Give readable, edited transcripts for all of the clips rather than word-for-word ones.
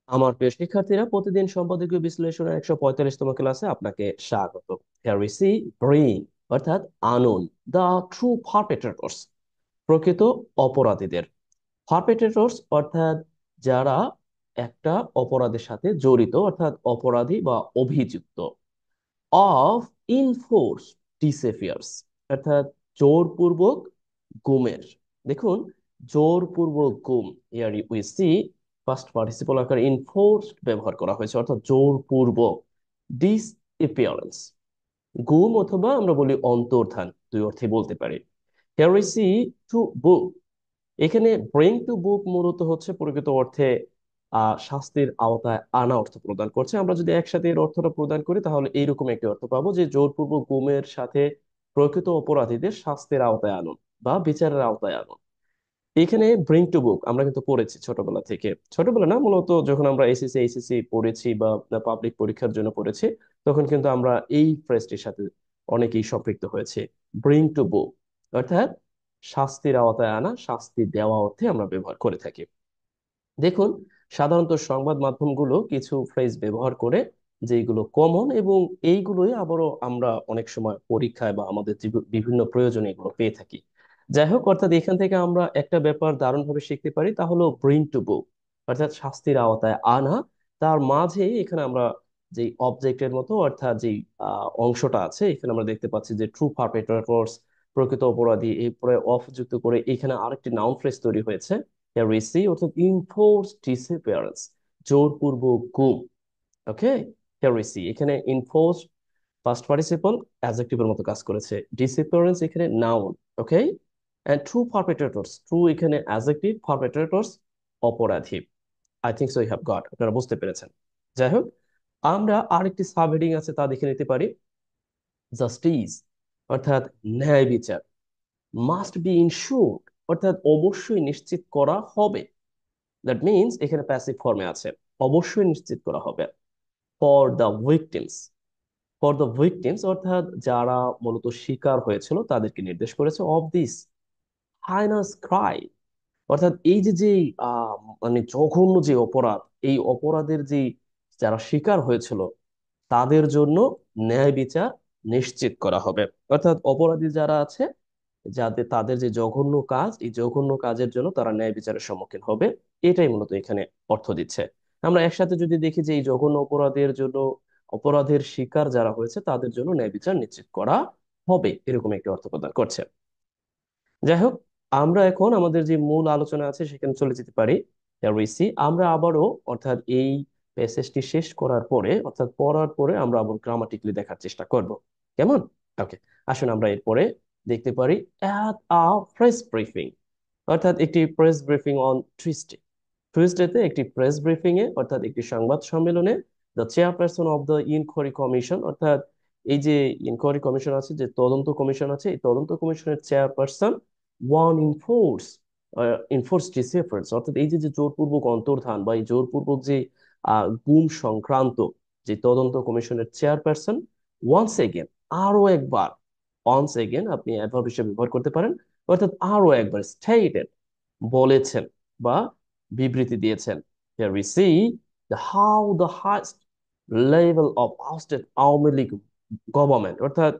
আমার প্রিয় শিক্ষার্থীরা, প্রতিদিন সম্পাদকীয় বিশ্লেষণের 145তম ক্লাসে আপনাকে স্বাগত। Here we see bring অর্থাৎ আনুন the true perpetrators, প্রকৃত অপরাধীদের। পারপেট্রেটরস অর্থাৎ যারা একটা অপরাধের সাথে জড়িত, অর্থাৎ অপরাধী বা অভিযুক্ত। অফ ইনফোর্স ডিসঅ্যাপিয়ার্স অর্থাৎ জোরপূর্বক গুমের। দেখুন, জোরপূর্বক গুম, here we C first participle আকারে ইনফোর্সড ব্যবহার করা হয়েছে, অর্থাৎ জোরপূর্বক। ডিসঅ্যাপিয়ারেন্স, গুম অথবা আমরা বলি অন্তর্ধান, দুই অর্থে বলতে পারি। Here we C to book, এখানে ব্রিং টু বুক মূলত হচ্ছে প্রকৃত অর্থে শাস্তির আওতায় আনা অর্থ প্রদান করছে। আমরা যদি একসাথে এর অর্থটা প্রদান করি তাহলে এইরকম একটি অর্থ পাবো যে জোরপূর্বক গুমের সাথে প্রকৃত অপরাধীদের শাস্তির আওতায় আনুন বা বিচারের আওতায় আনুন। এখানে ব্রিং টু বুক আমরা কিন্তু পড়েছি ছোটবেলা থেকে, ছোটবেলা না, মূলত যখন আমরা এসএসসি এইচএসসি পড়েছি বা পাবলিক পরীক্ষার জন্য পড়েছি, তখন কিন্তু আমরা এই ফ্রেজটির সাথে অনেকেই সম্পৃক্ত হয়েছে। ব্রিং টু বুক অর্থাৎ শাস্তির আওতায় আনা, শাস্তি দেওয়া অর্থে আমরা ব্যবহার করে থাকি। দেখুন, সাধারণত সংবাদ মাধ্যমগুলো কিছু ফ্রেজ ব্যবহার করে যেগুলো কমন, এবং এইগুলোই আবারও আমরা অনেক সময় পরীক্ষায় বা আমাদের বিভিন্ন প্রয়োজনে এগুলো পেয়ে থাকি। যাই হোক, অর্থাৎ এখান থেকে আমরা একটা ব্যাপার দারুণভাবে শিখতে পারি, তা হলো ব্রিং টু বুক অর্থাৎ শাস্তির আওতায় আনা। তার মাঝে এখানে আমরা যে অবজেক্টের মতো, অর্থাৎ যে অংশটা আছে, এখানে আমরা দেখতে পাচ্ছি যে ট্রু পারপেট্রেটরস, প্রকৃত অপরাধী, এই পরে অফ যুক্ত করে এখানে আরেকটি নাউন ফ্রেজ তৈরি হয়েছে, হেরেসি অর্থাৎ ইনফোর্স ডিসঅ্যাপিয়ারেন্স, জোরপূর্বক গুম। ওকে, হেরেসি এখানে ইনফোর্স পাস্ট পার্টিসিপল অ্যাডজেক্টিভের মতো কাজ করেছে, ডিসঅ্যাপিয়ারেন্স এখানে noun. Okay, and true perpetrators, true এখানে অ্যাডজেক্টিভ, পারপেট্রেটরস অপরাধী। I think so you have got, আপনারা বুঝতে পেরেছেন। যাই হোক, আমরা আরেকটি সাব হেডিং আছে তা দেখে নিতে পারি। জাস্টিস অর্থাৎ ন্যায় বিচার, মাস্ট বি ইনশিওরড অর্থাৎ অবশ্যই নিশ্চিত করা হবে। দ্যাট মিনস এখানে প্যাসিভ ফর্মে আছে, অবশ্যই নিশ্চিত করা হবে। For the victims, for the victims অর্থাৎ যারা মূলত শিকার হয়েছিল তাদেরকে নির্দেশ করেছে। অফ দিস হাইনাস ক্রাই অর্থাৎ এই যে যে মানে জঘন্য যে অপরাধ, এই অপরাধের যে যারা শিকার হয়েছিল তাদের জন্য ন্যায় বিচার নিশ্চিত করা হবে। অর্থাৎ অপরাধী যারা আছে, যাদের তাদের যে জঘন্য কাজ, এই জঘন্য কাজের জন্য তারা ন্যায় বিচারের সম্মুখীন হবে, এটাই মূলত এখানে অর্থ দিচ্ছে। আমরা একসাথে যদি দেখি যে এই জঘন্য অপরাধের জন্য, অপরাধের শিকার যারা হয়েছে তাদের জন্য ন্যায় বিচার নিশ্চিত করা হবে, এরকম একটি অর্থ প্রদান করছে। যাই হোক, আমরা এখন আমাদের যে মূল আলোচনা আছে সেখানে চলে যেতে পারি। ঋষি আমরা আবারও, অর্থাৎ এই প্যাসেজটি শেষ করার পরে, অর্থাৎ পড়ার পরে আমরা আবার গ্রামাটিক্যালি দেখার চেষ্টা করব, কেমন? ওকে, আসুন আমরা এরপরে দেখতে পারি অ্যাট আ প্রেস ব্রিফিং, অর্থাৎ একটি প্রেস ব্রিফিং অন টুইসডে। টুইসডেতে একটি প্রেস ব্রিফিং এ, অর্থাৎ একটি সংবাদ সম্মেলনে, the chairperson of the inquiry commission, অর্থাৎ এই যে ইনকোয়ারি কমিশন আছে, যে তদন্ত কমিশন আছে, এই তদন্ত কমিশনের chairperson one enforce, enforce disappearance অর্থাৎ এই যে যে জোরপূর্বক অন্তর্ধান বা এই জোরপূর্বক যে গুম সংক্রান্ত যে তদন্ত কমিশনের চেয়ারপারসন, ওয়ান্স এগেন, আরো একবার, ওয়ান্স এগেন আপনি অ্যাডভার্ব হিসেবে ব্যবহার করতে পারেন, অর্থাৎ আরো একবার, স্টেটেড বলেছেন বা বিবৃতি দিয়েছেন। Here we see how the highest level of ousted Awami League government অর্থাৎ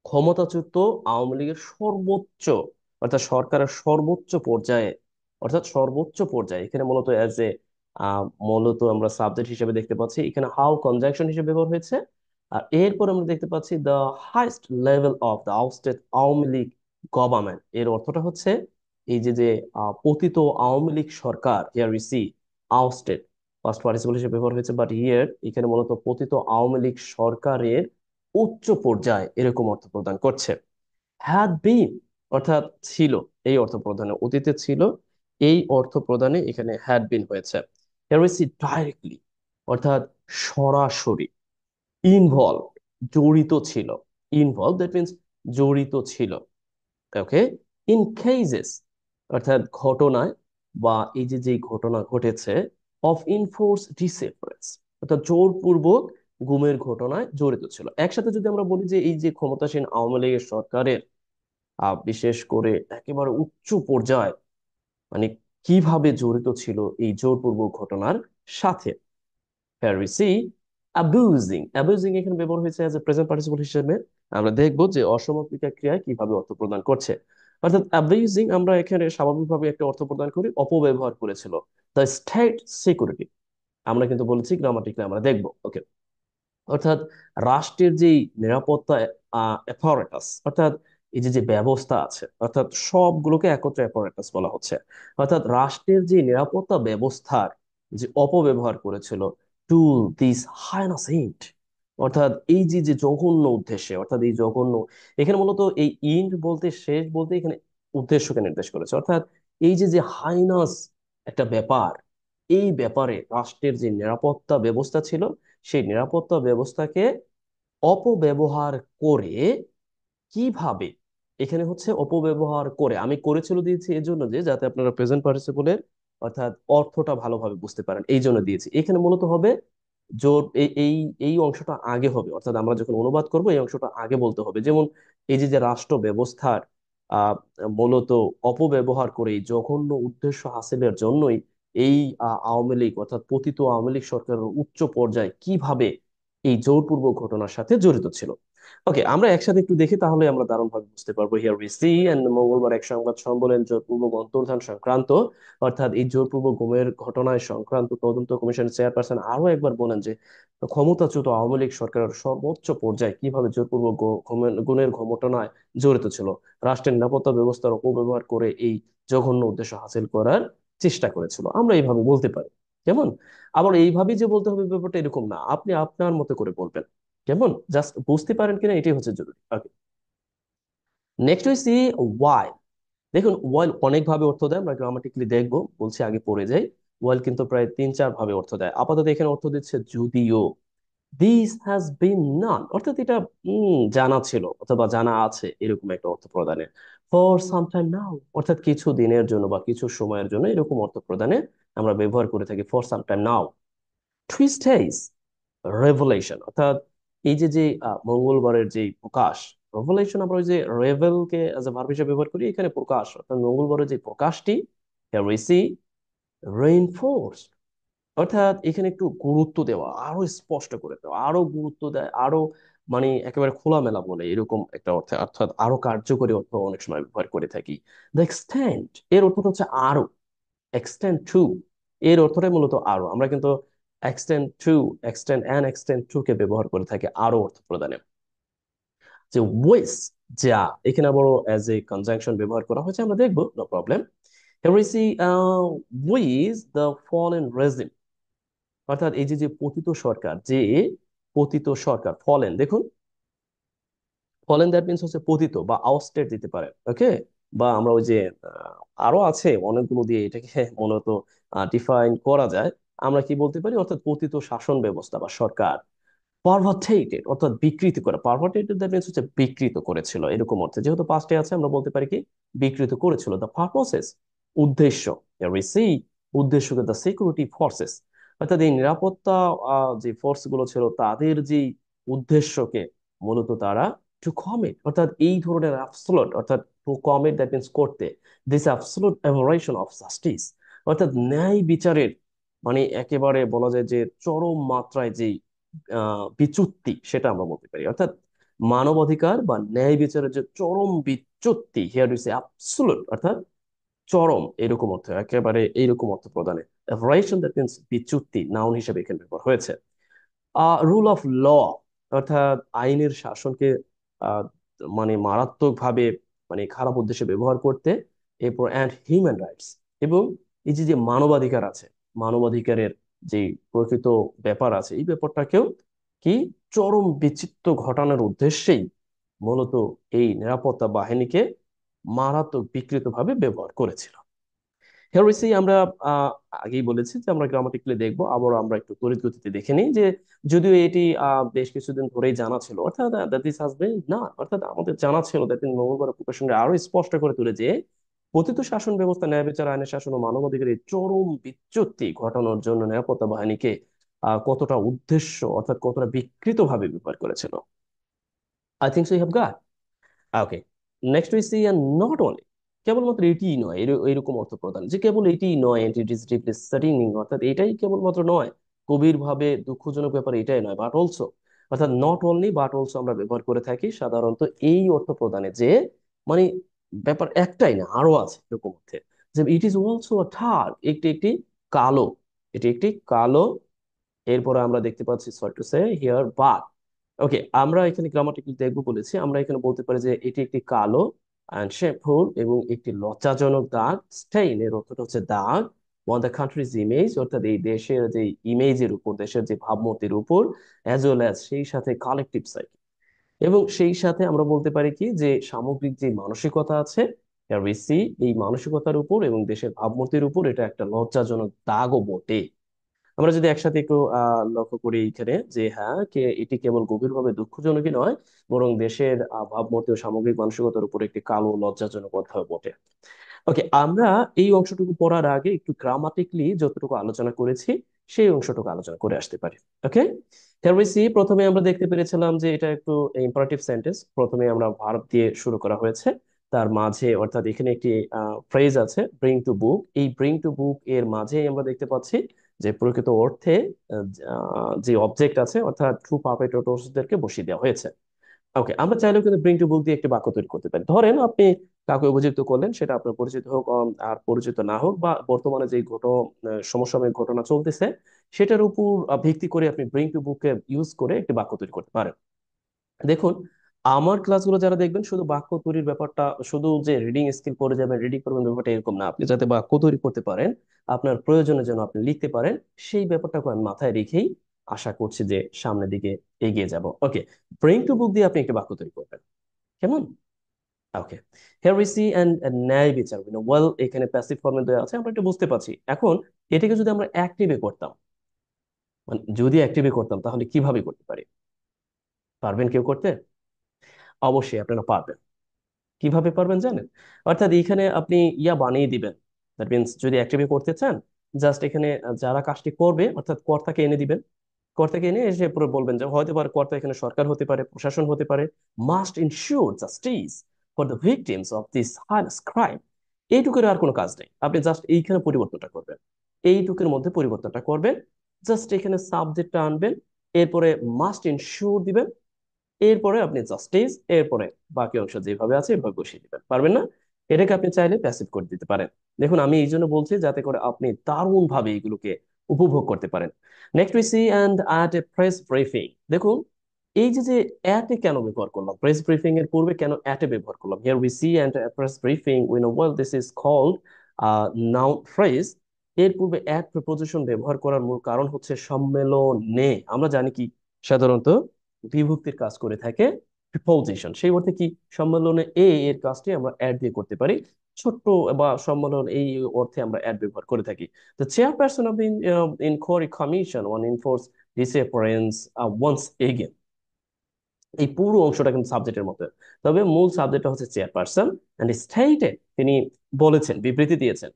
ক্ষমতাচ্যুত আওয়ামী লীগের সর্বোচ্চ, অর্থাৎ সরকারের সর্বোচ্চ পর্যায়ে, অর্থাৎ সর্বোচ্চ পর্যায়ে এখানে মূলত অ্যাজ এ মূলত আমরা সাবজেক্ট হিসেবে দেখতে পাচ্ছি, এখানে হাউ কনজাংশন হিসেবে ব্যবহার হয়েছে। আর এরপর আমরা দেখতে পাচ্ছি the highest level of the ousted Awami League government, এর অর্থটা হচ্ছে এই যে যে পতিত আওয়ামী লীগ সরকার। Here we see ousted past participle হিসেবে ব্যবহার হয়েছে, বাট হিয়ার এখানে মূলত পতিত আওয়ামী লীগ সরকারের উচ্চ পর্যায়ে, এরকম অর্থ প্রদান করছে। হ্যাড বিন অর্থাৎ ছিল, এই অর্থ প্রদানে, অতীতে ছিল, এই অর্থ প্রদানে এখানে হ্যাড বিন হয়েছে। Here we see ডাইরেক্টলি অর্থাৎ সরাসরি, ইনভলভ জড়িত ছিল, ইনভলভ দ্যাট মিনস জড়িত ছিল। ওকে, ইন কেসেস অর্থাৎ ঘটনায়, বা এই যে যে ঘটনা ঘটেছে, অফ ইনফোর্স ডিসঅ্যাপিয়ারেন্স অর্থাৎ জোরপূর্বক গুমের ঘটনায় জড়িত ছিল। একসাথে যদি আমরা বলি যে এই যে ক্ষমতাসীন আওয়ামী লীগের সরকারের বিশেষ করে একেবারে উচ্চ পর্যায়ে, মানে কিভাবে জড়িত ছিল এই জোরপূর্বক ঘটনার সাথে। হ্যাঁ we see abusing abusing এখানে ব্যবহার হয়েছে অ্যাজ এ প্রেজেন্ট পার্টিসিপল হিসেবে। আমরা দেখব যে অসমাপিকা ক্রিয়ায় কিভাবে অর্থ প্রদান করছে। অর্থাৎ abusing আমরা এখানে স্বাভাবিকভাবে একটা অর্থ প্রদান করি, অপব্যবহার করেছিল। দ্য স্টেট সিকিউরিটি আমরা কিন্তু বলেছি গ্রামাটিক্যালি আমরা দেখব। ওকে, অর্থাৎ রাষ্ট্রের যেই নিরাপত্তা অ্যাপারেটাস, অর্থাৎ এই যে যে ব্যবস্থা আছে, অর্থাৎ সবগুলোকে একত্রে অ্যাপারেটাস বলা হচ্ছে। অর্থাৎ রাষ্ট্রের যে নিরাপত্তা ব্যবস্থার যে অপব্যবহার করেছিল টু দিস হাইনাস ইন্ট, অর্থাৎ এই যে যে জঘন্য উদ্দেশ্যে, অর্থাৎ এই জঘন্য এখানে মূলত এই ইন্ট বলতে শেষ বলতে এখানে উদ্দেশ্যকে নির্দেশ করেছে। অর্থাৎ এই যে যে হাইনাস একটা ব্যাপার, এই ব্যাপারে রাষ্ট্রের যে নিরাপত্তা ব্যবস্থা ছিল সেই নিরাপত্তা ব্যবস্থাকে অপব্যবহার করে কিভাবে, এখানে হচ্ছে অপব্যবহার করে, আমি করেছিল দিয়েছি এই জন্য যে যাতে আপনারা প্রেজেন্ট পার্টিসিপলের অর্থাৎ অর্থটা ভালোভাবে বুঝতে পারেন, এই জন্য দিয়েছি। এখানে মূলত হবে জোর এই এই এই অংশটা আগে হবে, অর্থাৎ আমরা যখন অনুবাদ করব এই অংশটা আগে বলতে হবে। যেমন এই যে যে রাষ্ট্র ব্যবস্থার আহ মূলত অপব্যবহার করে এই জঘন্য উদ্দেশ্য হাসিলের জন্যই এই আওয়ামী লীগ অর্থাৎ পতিত আওয়ামী লীগ সরকারের উচ্চ পর্যায়ে কিভাবে এই জোরপূর্বক ঘটনার সাথে জড়িত ছিল। ওকে, আমরা একসাথে একটু দেখি তাহলে আমরা দারুণভাবে বুঝতে পারবো। হিয়ার উই সি এন্ড মঙ্গলবার এক সংবাদ সম্মেলন জোরপূর্বক অন্তর্ধান সংক্রান্ত, অর্থাৎ এই জোরপূর্বক গুমের ঘটনায় সংক্রান্ত তদন্ত কমিশন চেয়ারপারসন আরো একবার বলেন যে ক্ষমতাচ্যুত আওয়ামী লীগ সরকারের সর্বোচ্চ পর্যায়ে কিভাবে জোরপূর্বক গুমের ঘটনায় জড়িত ছিল, রাষ্ট্রের নিরাপত্তা ব্যবস্থার অপব্যবহার করে এই জঘন্য উদ্দেশ্য হাসিল করার চেষ্টা করেছিল। আমরা এইভাবে বলতে পারি। কেমন? আবার এইভাবেই যে বলতে হবে ব্যাপারটা এরকম না, আপনি আপনার মতো করে বলবেন। কেমন? জাস্ট বুঝতে পারেন কিনা এটাই হচ্ছে জরুরি। ওকে, নেক্সট হইছি ওয়াই। দেখুন ওয়াইল অনেক ভাবে অর্থ দেয়, আমরা গ্রামাটিক্যালি দেখবো, বলছি আগে পড়ে যাই। ওয়াইল কিন্তু প্রায় 3-4 ভাবে অর্থ দেয়। আপাতত এখানে অর্থ দিচ্ছে যদিও। দিস হ্যাজ বিন নান, অর্থাৎ এটা জানা ছিল অথবা জানা আছে এরকম একটা অর্থ প্রদানে। ফর সাম টাইম নাও, অর্থাৎ কিছু দিনের জন্য বা কিছু সময়ের জন্য এরকম অর্থ প্রদানে আমরা ব্যবহার করে থাকি ফর সাম টাইম নাও। টুইস্টেজ রেভেলেশন, অর্থাৎ এই যে যে মঙ্গলবারের যে প্রকাশ, রেভেলেশন আমরা ওই যে রেভেলকে অ্যাজ এ ভার্ব হিসেবে ব্যবহার করি, এখানে প্রকাশ, অর্থাৎ মঙ্গলবারের যে প্রকাশটি here we see reinforced, অর্থাৎ এখানে একটু গুরুত্ব দেওয়া, আরো স্পষ্ট করে দেওয়া, আরো গুরুত্ব দেয়, আরো মানে একেবারে খোলামেলা বলে এরকম একটা অর্থে, অর্থাৎ আরো কার্যকরী অর্থ অনেক সময় ব্যবহার করে থাকি। দ্য এক্সটেন্ট এর অর্থটা হচ্ছে আরো, এক্সটেন্ড টু এর অর্থটাই মূলত আরো। আমরা কিন্তু extend to, extend and extend to কে ব্যবহার করে থাকি আরো অর্থ প্রদানে। যে ওয়েস, যা এখানে আবারও অ্যাজ এ কনজাংশন ব্যবহার করা হয়েছে, আমরা দেখবো, no problem. Here we see with the fallen regime, অর্থাৎ এই যে যে পতিত সরকার, যে পতিত সরকার ফলেন, দেখুন ফলেন দ্যাট মিনস হচ্ছে পতিত বা আউস্টেড দিতে পারেন। ওকে, বা আমরা ওই যে আহ, আরো আছে অনেকগুলো দিয়ে এটাকে মূলত ডিফাইন করা যায়। আমরা কি বলতে পারি, অর্থাৎ পতিত শাসন ব্যবস্থা বা সরকার পারভার্টেটেড, অর্থাৎ বিকৃত করা, পারভার্টেটেড দ্যাট মিনস হচ্ছে বিকৃত করেছিল এরকম অর্থে, যেহেতু পাস্টে আছে আমরা বলতে পারি কি বিকৃত করেছিল। দ্য পারপসেস উদ্দেশ্য, here we see উদ্দেশ্যকে দ্য সিকিউরিটি ফোর্সেস, অর্থাৎ এই নিরাপত্তা যে ফোর্স গুলো ছিল তাদের যে উদ্দেশ্যকে মূলত তারা টু কমিট, অর্থাৎ এই ধরনের অ্যাবসোলুট, অর্থাৎ টু কমিট দ্যাট মিনস করতে, this absolute aberration of justice, অর্থাৎ ন্যায় বিচারের মানে একেবারে বলা যায় যে চরম মাত্রায় যে বিচ্যুতি, সেটা আমরা বলতে পারি। অর্থাৎ মানবাধিকার বা ন্যায় বিচারের যে চরম বিচ্যুতি, হিয়ার ইজ অ্যাবসোলুট, অর্থাৎ চরম এরকম অর্থ, একেবারে এইরকম অর্থ প্রদানে অ্যাভারেশন দ্যাট মিনস বিচ্যুতি নাউন হিসেবে এখানে ব্যবহার হয়েছে। রুল অফ ল, অর্থাৎ আইনের শাসনকে আহ, মানে মারাত্মকভাবে মানে খারাপ উদ্দেশ্যে ব্যবহার করতে। এরপর অ্যান্ড হিউম্যান রাইটস, এবং এই যে যে মানবাধিকার আছে, মানবাধিকারের যে প্রকৃত ব্যাপার আছে এই ব্যাপারটাকেও কি চরম বিচিত্র ঘটানোর উদ্দেশ্যেই মূলত এই নিরাপত্তা বাহিনীকে মারাত্মক বিকৃতভাবে ব্যবহার করেছিল। হেরোইসি আমরা আহ, আগেই বলেছি যে আমরা গ্রামাটিক্যালি দেখবো, আবার আমরা একটু তড়িৎ গতিতে দেখে নিই যে যদিও এটি বেশ কিছুদিন ধরেই জানা ছিল, অর্থাৎ দ্যাট দিস হাজ বিন না, অর্থাৎ আমাদের জানা ছিল দ্যাট মঙ্গলবার প্রকাশনে আরো স্পষ্ট করে তুলে যে পতিত শাসন ব্যবস্থা, ন্যায় বিচার, আইনের শাসন ও মানবাধিকারের চরম বিচ্যুতি ঘটানোর জন্য নিরাপত্তা বাহিনীকে কতটা উদ্দেশ্য অর্থাৎ কতটা বিকৃত ভাবে ব্যবহার করেছিল। I think so you have got okay. Next we see not only, কেবলমাত্র এটিই নয়, এরকম অর্থ প্রদান যে কেবল এটিই নয়, and it is deeply saddening, অর্থাৎ এটাই কেবলমাত্র নয়, গভীরভাবে দুঃখজনক ব্যাপার এটাই নয়, বাট অলসো, অর্থাৎ নট অনলি বাট অলসো আমরা ব্যবহার করে থাকি সাধারণত এই অর্থ প্রদানে যে মানে ব্যাপার একটাই না, আরো আছে এরকম অর্থে, যে it is also a dark, একটি একটি কালো, এটি একটি কালো। এরপরে আমরা দেখতে পাচ্ছি sorry to say here but. Okay, আমরা এখানে গ্রামাটিক্যাল দেখবো বলেছি, আমরা এখানে বলতে পারি যে এটি একটি কালো অ্যান্ড শেমফুল এবং একটি লজ্জাজনক দাগ, স্টেইন এর অর্থটা হচ্ছে দাগ, অন দ্য কান্ট্রিজ ইমেজ, অর্থাৎ এই দেশের যে ইমেজের উপর, দেশের যে ভাবমূর্তির উপর, অ্যাজ ওয়েল অ্যাজ সেই সাথে কালেকটিভ সাইক, এবং সেই সাথে আমরা বলতে পারি কি যে সামগ্রিক যে মানসিকতা আছে, we see এই মানসিকতার উপর এবং দেশের ভাবমূর্তির উপর এটা একটা লজ্জাজনক দাগও বটে। আমরা যদি একসাথে একটু লক্ষ্য করি এখানে যে হ্যাঁ এটি কেবল গভীরভাবে দুঃখজনকই নয়, বরং দেশের ভাবমূর্তি ও সামগ্রিক মানসিকতার উপর একটি কালো লজ্জাজনক অধ্যায় বটে। ওকে, আমরা এই অংশটুকু পড়ার আগে একটু গ্রামাটিকলি যতটুকু আলোচনা করেছি সেই অংশটুকু আলোচনা করে আসতে পারি। ওকে, here we see, প্রথমে আমরা দেখতে পেরেছিলাম যে এটা একটু ইম্পারেটিভ সেন্টেন্স, প্রথমে আমরা ভার্ব দিয়ে শুরু করা হয়েছে, তার মাঝে অর্থাৎ এখানে একটি ফ্রেজ আছে ব্রিং টু বুক, এই ব্রিং টু বুক এর মাঝে আমরা দেখতে পাচ্ছি যে প্রকৃত অর্থে যে অবজেক্ট আছে অর্থাৎ ট্রু পারপেট্রেটরসদেরকে বসিয়ে দেওয়া হয়েছে। ওকে, আমরা চাইলেও কিন্তু ব্রিং টু বুক দিয়ে একটি বাক্য তৈরি করতে পারি। ধরেন আপনি কাউকে অভিযুক্ত করলেন, সেটা আপনার পরিচিত হোক আর পরিচিত না হোক, বা বর্তমানে যে সমসাময়িক ঘটনা চলতেছে সেটার উপর ভিত্তি করে আপনি ব্রিং টু বুকে ইউজ করে একটি বাক্য তৈরি করতে পারেন। দেখুন, আমার ক্লাসগুলো যারা দেখবেন, শুধু বাক্য তৈরির ব্যাপারটা, শুধু যে রিডিং স্কিল পড়ে যাবেন রিডিং করবেন ব্যাপারটা এরকম না, আপনি যাতে বাক্য তৈরি করতে পারেন, আপনার প্রয়োজনে যেন আপনি লিখতে পারেন, সেই ব্যাপারটাকে আমি মাথায় রেখেই আশা করছি যে সামনের দিকে এগিয়ে যাব। ওকে, ব্রিং টু বুক দিয়ে আপনি একটি বাক্য তৈরি করবেন, কেমন? ওকে, হিয়ার উই সি এন্ড ন্যায় বিচার, ওয়েল এখানে প্যাসিভ ফর্মে দেওয়া আছে, আমরা একটু বুঝতে পারছি। এখন এটাকে যদি আমরা অ্যাক্টিভে করতাম, মানে যদি অ্যাক্টিভে করতাম তাহলে কিভাবে করতে পারি? পারবেন কেউ করতে? অবশ্যই আপনারা পারবেন। কিভাবে পারবেন জানেন? অর্থাৎ এখানে আপনি ইয়া বানিয়ে দিবেন, দ্যাট মিনস যদি অ্যাক্টিভে করতে চান, জাস্ট এখানে যারা কাজটি করবে অর্থাৎ কর্তাকে এনে দিবেন, কর্তাকে এনে এসে পুরো বলবেন যে হতে পারে কর্তা এখানে সরকার হতে পারে, প্রশাসন হতে পারে, must ensure justice for the victims of this heinous crime. এইটুকুর আর কোনো কাজ নেই, আপনি জাস্ট এইখানে পরিবর্তনটা করবেন, এইটুকুর মধ্যে পরিবর্তনটা করবেন, জাস্ট এখানে সাবজেক্টটা আনবেন, এরপরে মাস্ট ইনশিওর দিবেন, এরপরে আপনি জাস্টিস, এরপরে বাকি অংশ যেভাবে আছে এভাবে বসিয়ে দিবেন। পারবেন না? এটাকে আপনি চাইলে প্যাসিভ করে দিতে পারেন। দেখুন, আমি এই জন্য বলছি যাতে করে আপনি দারুণ ভাবে এগুলোকে উপভোগ করতে পারেন। Next we see and at a press briefing. দেখুন, এই যে অ্যাট এ কেন ব্যবহার করলাম, প্রেস ব্রিফিং এর পূর্বে কেন অ্যাট এ ব্যবহার করলাম? Here we see and press briefing we know well this is called noun phrase. এর পূর্বে অ্যাট প্রিপোজিশন ব্যবহার করার মূল কারণ হচ্ছে সম্মেলনে। আমরা জানি কি সাধারণত বিভক্তির কাজ করে থাকে প্রিপোজিশন, সেই অর্থে কি সম্মেলনে এর কাজটি আমরা অ্যাড দিয়ে করতে পারি, ছোট্ট বা সম্মেলন এই অর্থে আমরা অ্যাড ব্যবহার করে থাকি। The chairperson of the inquiry commission on enforced disappearance once again, এই পুরো অংশটা কিন্তু সাবজেক্টের মতো, তবে মূল সাবজেক্টটা হচ্ছে চেয়ারপারসন এন্ড স্টেটেড, তিনি বলেছেন, বিবৃতি দিয়েছেন।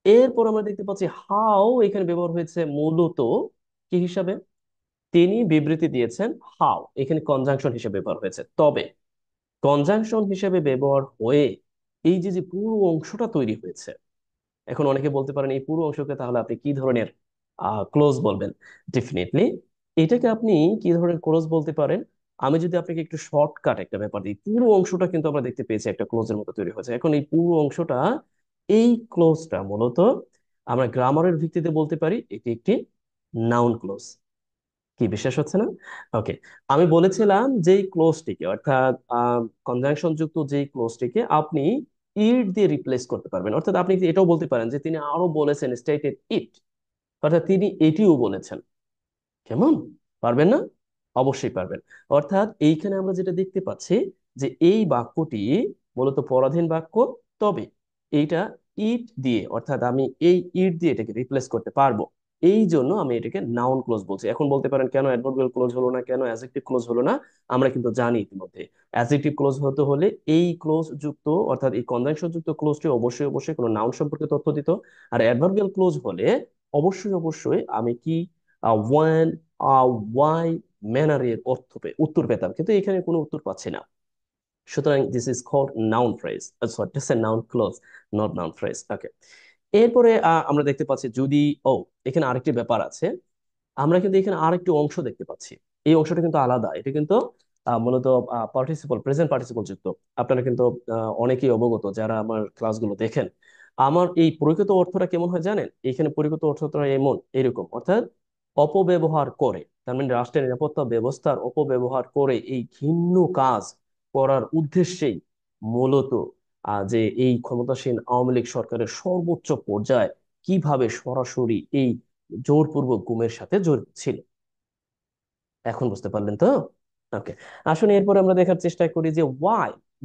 এরপর আমরা দেখতে পাচ্ছি হাউ এখানে ব্যবহার হয়েছে মূলত কি হিসাবে? তিনি বিবৃতি দিয়েছেন, হাউ এখানে কনজাংশন হিসেবে ব্যবহার হয়েছে। তবে কনজাংশন হিসেবে ব্যবহার হয়ে এই যে যে পুরো অংশটা তৈরি হয়েছে, এখন অনেকে বলতে পারেন এই পুরো অংশকে তাহলে আপনি কি ধরনের ক্লোজ বলবেন? ডেফিনেটলি এটাকে আপনি কি ধরনের ক্লোজ বলতে পারেন? আমি যদি আপনাকে একটু শর্টকাট একটা ব্যাপার দিই, পুরো অংশটা কিন্তু আমরা দেখতে পেয়েছি একটা ক্লোজের মতো তৈরি হয়েছে। এখন এই পুরো অংশটা, এই ক্লোজটা মূলত আমরা গ্রামারের ভিত্তিতে বলতে পারি এটি একটি নাউন ক্লোজ। কি বিশ্বাস হচ্ছে না? ওকে, আমি বলেছিলাম যেই ক্লোজটিকে অর্থাৎ কনজাংশন যুক্ত যেই ক্লোজটিকে আপনি ইট দিয়ে রিপ্লেস করতে পারবেন, অর্থাৎ আপনি এটাও বলতে পারেন যে তিনি আরো বলেছেন, স্টেটেড ইট, অর্থাৎ তিনি এটিও বলেছেন। কেমন? পারবেন না? অবশ্যই পারবেন। অর্থাৎ এইখানে আমরা যেটা দেখতে পাচ্ছি যে এই বাক্যটি মূলত পরাধীন বাক্য, তবে এইটা ইট দিয়ে অর্থাৎ আমি এই ইট দিয়ে এটাকে রিপ্লেস করতে পারবো, এই জন্য আমি এটাকে নাউন ক্লোজ বলছি। এখন বলতে পারেন কেন অ্যাডভার্বিয়াল ক্লোজ হলো না, কেন অ্যাডজেক্টিভ ক্লোজ হলো না? আমরা কিন্তু জানি ইতিমধ্যে অ্যাডজেক্টিভ ক্লোজ হতে হলে এই ক্লোজ যুক্ত অর্থাৎ এই কনজাংশন যুক্ত ক্লোজটি অবশ্যই অবশ্যই কোনো নাউন সম্পর্কে তথ্য দিত, আর অ্যাডভার্বিয়াল ক্লোজ হলে অবশ্যই অবশ্যই আমি কি ওয়ান ওয়াই ম্যানারের উত্তর পেতাম, কিন্তু এখানে কোনো উত্তর পাচ্ছি না। সুতরাং this is called noun phrase, sorry this a noun clause, not noun phrase. Okay, এরপরে আমরা দেখতে পাচ্ছি যদি, ও এখানে আরেকটি ব্যাপার আছে, আমরা কিন্তু এখানে আরেকটি অংশ দেখতে পাচ্ছি। এই অংশটা কিন্তু আলাদা, এটা কিন্তু মূলত পার্টিসিপল, প্রেজেন্ট পার্টিসিপল যুক্ত। আপনারা কিন্তু অনেকেই অবগত যারা আমার ক্লাসগুলো দেখেন। আমার এই প্রকৃত অর্থটা কেমন হয় জানেন? এখানে প্রকৃত অর্থটা এরকম, অর্থাৎ অপব্যবহার করে, তার মানে রাষ্ট্রের নিরাপত্তা ব্যবস্থার অপব্যবহার করে এই ঘিন্ন কাজ করার উদ্দেশ্যেই মূলত যে এই ক্ষমতাসীন আওয়ামী লীগ সরকারের সর্বোচ্চ পর্যায়ে কিভাবে সরাসরি এই জোরপূর্বক গুমের সাথে জড়িত ছিল। এখন বুঝতে পারলেন তো? ওকে, আসুন এরপর আমরা দেখার চেষ্টা করি যে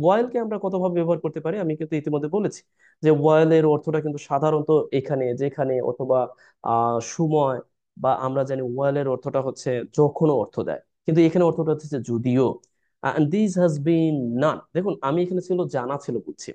ওয়াইলকে আমরা কতভাবে ব্যবহার করতে পারি। আমি কিন্তু ইতিমধ্যে বলেছি যে ওয়াইলের অর্থটা কিন্তু সাধারণত এখানে যেখানে অথবা সময়, বা আমরা জানি ওয়াইলের অর্থটা হচ্ছে যখনও অর্থ দেয়, কিন্তু এখানে অর্থটা হচ্ছে যে যদিও। দিস হ্যাজ বিন নান, দেখুন আমি এখানে ছিল জানা ছিল বুঝছি,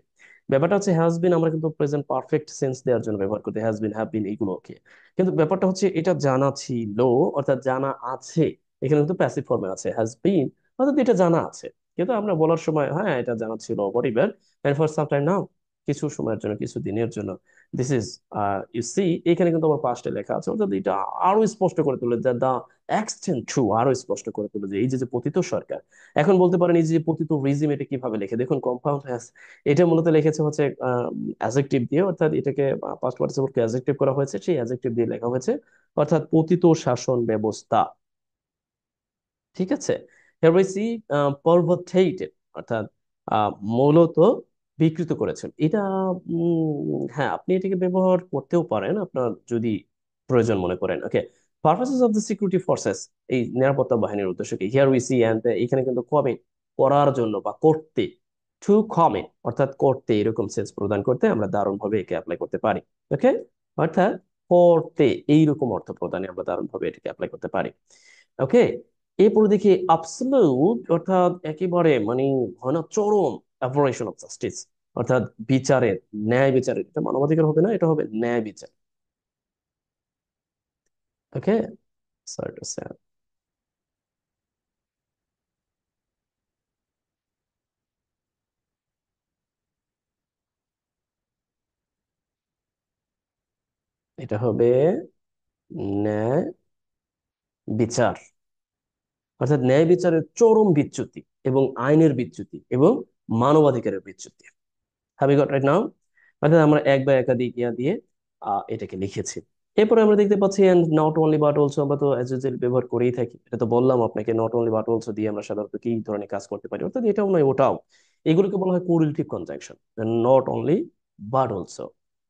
ব্যাপারটা হচ্ছে হ্যাজ বিন আমরা কিন্তু প্রেজেন্ট পারফেক্ট সেন্স দেওয়ার জন্য ব্যবহার করতে, হ্যাজ বিন, হ্যাভ বিন এগুলোকে। কিন্তু ব্যাপারটা হচ্ছে এটা জানা ছিল, অর্থাৎ জানা আছে। এখানে কিন্তু প্যাসিভ ফর্মে আছে হ্যাজ বিন, অর্থাৎ এটা জানা আছে। কিন্তু আমরা বলার সময় হ্যাঁ এটা জানা ছিল whatever, and for some time now, কিছু সময়ের জন্য, কিছু দিনের জন্য। দিস ইজ, ইউ সি, এখানে কিন্তু আমার পাস্টে লেখা আছে, অর্থাৎ এটা আরো স্পষ্ট করে তুলে যে দা এক্সটেন্ড ট্রু, আরো স্পষ্ট করে তুলে যে এই যে যে পতিত সরকার। এখন বলতে পারেন এই যে পতিত রিজিম এটা কিভাবে লেখে, দেখুন কম্পাউন্ড হ্যাজ, এটা মূলত লিখেছে হচ্ছে অ্যাজেক্টিভ দিয়ে, অর্থাৎ এটাকে পাস্ট পার্টিসিপলকে অ্যাজেক্টিভ করা হয়েছে, সেই অ্যাজেক্টিভ দিয়ে লেখা হয়েছে, অর্থাৎ পতিত শাসন ব্যবস্থা। ঠিক আছে, হেরবাইসি পারভার্টেটেড, অর্থাৎ মূলত বিকৃত করেছেন এটা। হ্যাঁ, আপনি এটাকে ব্যবহার করতেও পারেন আপনার যদি প্রয়োজন মনে করেন। Okay, purposes of the security forces, এই নিরাপত্তা বাহিনীর উদ্দেশ্য কি? হিয়ার উই সি এন্ড, এখানে কিন্তু কমিট, করার জন্য বা করতে, টু কমিট অর্থাৎ করতে, এরকম সেন্স প্রদান করতে আমরা দারুণ ভাবে একে অ্যাপ্লাই করতে পারি। ওকে, অর্থাৎ করতে এইরকম অর্থ প্রদানে আমরা দারুণ ভাবে এটাকে অ্যাপ্লাই করতে পারি। ওকে, এরপর দেখি অ্যাবসলিউট, অর্থাৎ একেবারে মানে হয় না চরম, অ্যাভারেশন অফ জাস্টিস, অর্থাৎ বিচারের, ন্যায় বিচারের, এটা মানবাধিকার হবে না, এটা হবে ন্যায় বিচার। ওকে, সরি টু সে, এটা হবে ন্যায় বিচার, অর্থাৎ ন্যায় বিচারের চরম বিচ্যুতি এবং আইনের বিচ্যুতি এবং মানবাধিকারের বিচ্যুতি। Have you got right now? অর্থাৎ আমরা এক বা একাধিক ইয়া দিয়ে এটাকে লিখেছি। এরপরে আমরা দেখতে পাচ্ছি and not only but also, আমরা তো অ্যাজ ইউজুয়াল ব্যবহার করেই থাকি, এটা তো বললাম আপনাকে, নট অনলি বাট অলসো দিয়ে আমরা সাধারণত কি ধরনের কাজ করতে পারি, অর্থাৎ এটাও নয় ওটাও। এগুলোকে বলা হয় correlative conjunction, not only but also,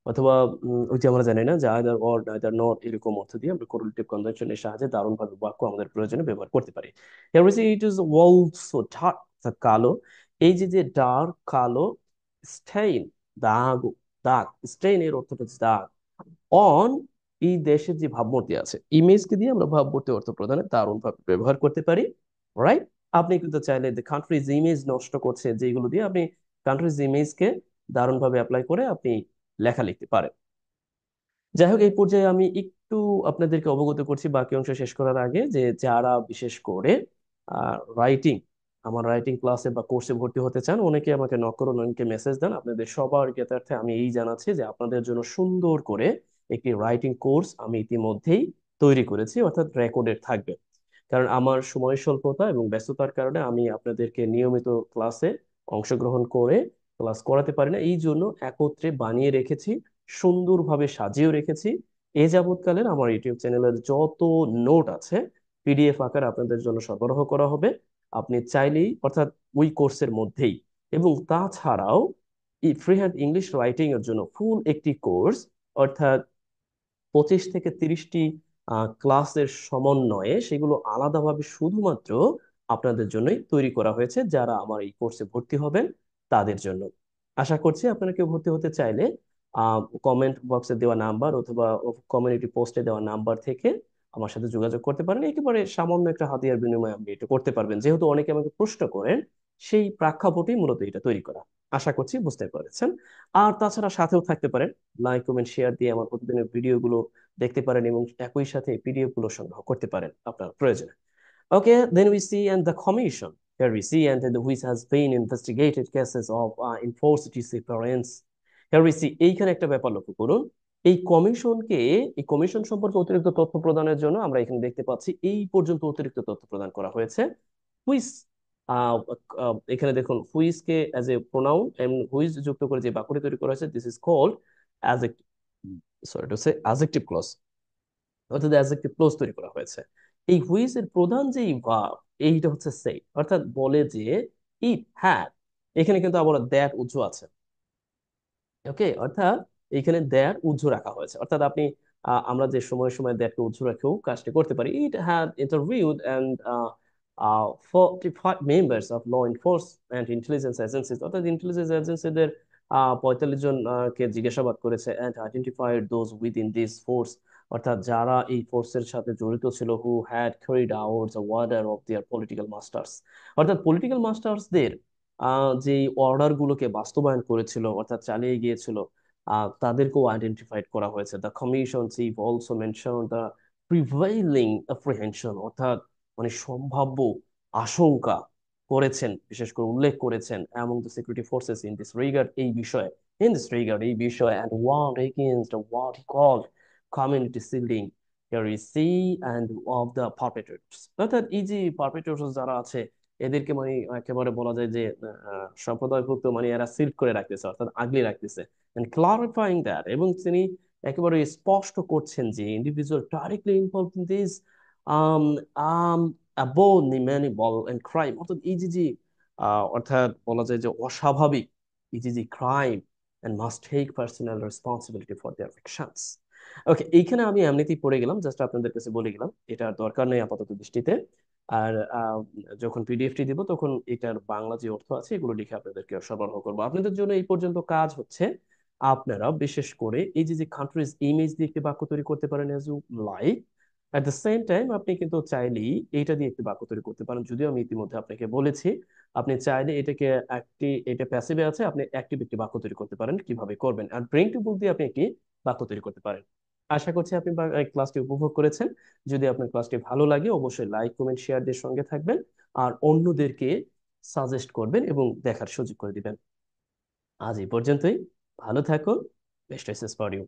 অথবা ওই যে আমরা জানি না যে আইদার অর আইদার নট, এরকম অর্থ দিয়ে আমরা কোরিলেটিভ কনজাংশনের সাহায্যে দারুণভাবে বাক্য আমাদের প্রয়োজনে ব্যবহার করতে পারি। ইট ইজ অলসো ডার্ক, কালো, এই যে যে ডার্ক কালো, স্টেইন দাগ, দাগ স্টেইন এর অর্থটা হচ্ছে দাগ, অন এই দেশের যে ভাবমূর্তি আছে, ইমেজকে দিয়ে আমরা ভাবমূর্তি অর্থ প্রদানে দারুণ ভাবে ব্যবহার করতে পারি। রাইট, আপনি কিন্তু চাইলে দ্য কান্ট্রিজ ইমেজ নষ্ট করছে যেগুলো দিয়ে, আপনি কান্ট্রিজ ইমেজকে দারুণ ভাবে অ্যাপ্লাই করে আপনি লেখা লিখতে পারেন। যাই হোক, এই পর্যায়ে আমি একটু আপনাদেরকে অবগত করছি বাকি অংশ শেষ করার আগে, যে যারা বিশেষ করে রাইটিং, আমার রাইটিং ক্লাসে বা কোর্সে ভর্তি হতে চান, অনেকে আমাকে নক করুন, অনেকে মেসেজ দেন, আপনাদের সবার জ্ঞাতার্থে আমি এই জানাচ্ছি যে আপনাদের জন্য সুন্দর করে একটি রাইটিং কোর্স আমি ইতিমধ্যেই তৈরি করেছি, অর্থাৎ রেকর্ডেড থাকবে। কারণ আমার সময় স্বল্পতা এবং ব্যস্ততার কারণে আমি আপনাদেরকে নিয়মিত ক্লাসে অংশগ্রহণ করে ক্লাস করাতে পারি না, এই জন্য একত্রে বানিয়ে রেখেছি, সুন্দরভাবে সাজিয়েও রেখেছি। এ যাবৎকালের আমার ইউটিউব চ্যানেলের যত নোট আছে পিডিএফ আকারে আপনাদের জন্য সরবরাহ করা হবে। আপনি চাইলেই, অর্থাৎ ওই কোর্সের মধ্যেই, এবং তাছাড়াও ফ্রি হ্যান্ড ইংলিশ রাইটিং এর জন্য ফুল একটি কোর্স, অর্থাৎ 25 থেকে 30টি ক্লাসের সমন্বয়ে, সেগুলো আলাদাভাবে শুধুমাত্র আপনাদের জন্যই তৈরি করা হয়েছে, যারা আমার এই কোর্সে ভর্তি হবেন তাদের জন্য। আশা করছি আপনারা কেউ ভর্তি হতে চাইলে কমেন্ট বক্সে দেওয়া নাম্বার অথবা কমিউনিটি পোস্টে দেওয়া নাম্বার থেকে আমার সাথে যোগাযোগ করতে পারেন। একেবারে সামান্য একটা হাতিয়ার বিনিময়ে আপনি এটা করতে পারবেন, যেহেতু অনেকে আমাকে প্রশ্ন করেন, সেই প্রেক্ষাপটেই মূলত এটা তৈরি করা। আশা করছি বুঝতে পেরেছেন। আর তাছাড়া সাথেও থাকতে পারেন, লাইক কমেন্ট শেয়ার দিয়ে আমার প্রতিদিনের ভিডিওগুলো দেখতে পারেন এবং একই সাথে পিডিএফ গুলো সংগ্রহ করতে পারেন আপনার প্রয়োজনে। Okay, then we see and the commission, Here we see, and which has been investigated cases of enforced disappearance. Here we see, এইখানে একটা ব্যাপার লক্ষ্য করুন। এই কমিশনকে, এই কমিশন সম্পর্কে অতিরিক্ত তথ্য প্রদানের জন্য আমরা এখানে দেখতে পাচ্ছি এই পর্যন্ত অতিরিক্ত তথ্য প্রদান করা হয়েছে। হুইচ, এখানে দেখুন হুইচ কে as a pronoun and which যুক্ত করে যে বাক্যটি তৈরি করা হয়েছে, this is called adjective, sorry to say adjective clause, অর্থাৎ অ্যাজেক্টিভ ক্লজ তৈরি করা হয়েছে। এই হুইচ এর প্রধান যেই ভার্ব, এইটা হচ্ছে সে, অর্থাৎ বলে যে ইট হ্যাড, এখানে কিন্তু আবার দ্যাট উজ্জ আছে। ওকে, অর্থাৎ এখানে দ্যাট উজ্জ্ব রাখা হয়েছে, অর্থাৎ আপনি আমরা যে সময় সময় দ্যাটকে উজ্জ্ব রেখেও কাজটি করতে পারি। It had interviewed and 45 members of law enforcement intelligence agencies, অর্থাৎ ইন্টেলিজেন্স এজেন্সিদের 45 জন কে জিজ্ঞাসাবাদ করেছে, and identified those within this force, অর্থাৎ যারা এই ফোর্সের সাথে জড়িত ছিল, who had carried out the order of their political masters, অর্থাৎ পলিটিক্যাল মাস্টার্সদের যে অর্ডার গুলোকে বাস্তবায়ন করেছিল, অর্থাৎ চালিয়ে গিয়েছিল, তাদেরকেও আইডেন্টিফাইড করা হয়েছে। The commission chief also mention the prevailing apprehension, অর্থাৎ মানে সম্ভাব্য আশঙ্কা করেছেন, বিশেষ করে উল্লেখ করেছেন among the security forces in this regard, এই বিষয়ে, এই বিষয়ে, and warn against what he called community shielding, heresy and of the perpetrators, অর্থাৎ এই যে পারপেট্রেটরস যারা আছে, এদেরকে মানে একেবারে বলা যায় যে সম্প্রদায়ভুক্ত, মানে এরা সিল্ড করে রাখতেছে, অর্থাৎ আগলে রাখতেছে। এন্ড ক্লারিফাইং দ্যাট, এবং তিনি একেবারে স্পষ্ট করছেন যে individual directly involve in this um um abominable and crime, অর্থাৎ এই যে যে অর্থাৎ বলা যায় যে অস্বাভাবিক এই যে যে crime, and must take personal responsibility for their actions. ওকে, এইখানে আমি এমনিতেই পড়ে গেলাম, জাস্ট আপনাদের কাছে বলে গেলাম, এটার দরকার নেই আপাতত দৃষ্টিতে। আর যখন পিডিএফটি দিব তখন এটার বাংলা যে অর্থ আছে এগুলো লিখে আপনাদেরকে সরবরাহ করবো। আপনাদের জন্য এই পর্যন্ত কাজ হচ্ছে, আপনারা বিশেষ করে এই যে যে কান্ট্রিজ ইমেজ দিয়ে একটি বাক্য তৈরি করতে পারেন as you like. At the same time আপনি কিন্তু চাইলেই এইটা দিয়ে একটি বাক্য তৈরি করতে পারেন, যদিও আমি ইতিমধ্যে আপনাকে বলেছি। আপনি চাইলে এটাকে একটি, এটা প্যাসিভে আছে, আপনি অ্যাক্টিভ একটি বাক্য তৈরি করতে পারেন, কিভাবে করবেন। আর ব্রেইন টু বুক দিয়ে আপনি একটি বাক্য তৈরি করতে পারেন। আশা করছি আপনি ক্লাসটি উপভোগ করেছেন। যদি আপনার ক্লাসটি ভালো লাগে অবশ্যই লাইক কমেন্ট শেয়ার দিয়ে সঙ্গে থাকবেন, আর অন্যদেরকে সাজেস্ট করবেন এবং দেখার সুযোগ করে দিবেন। আজ এই পর্যন্তই, ভালো থাকুন, বেস্ট উইশেস ফর ইউ।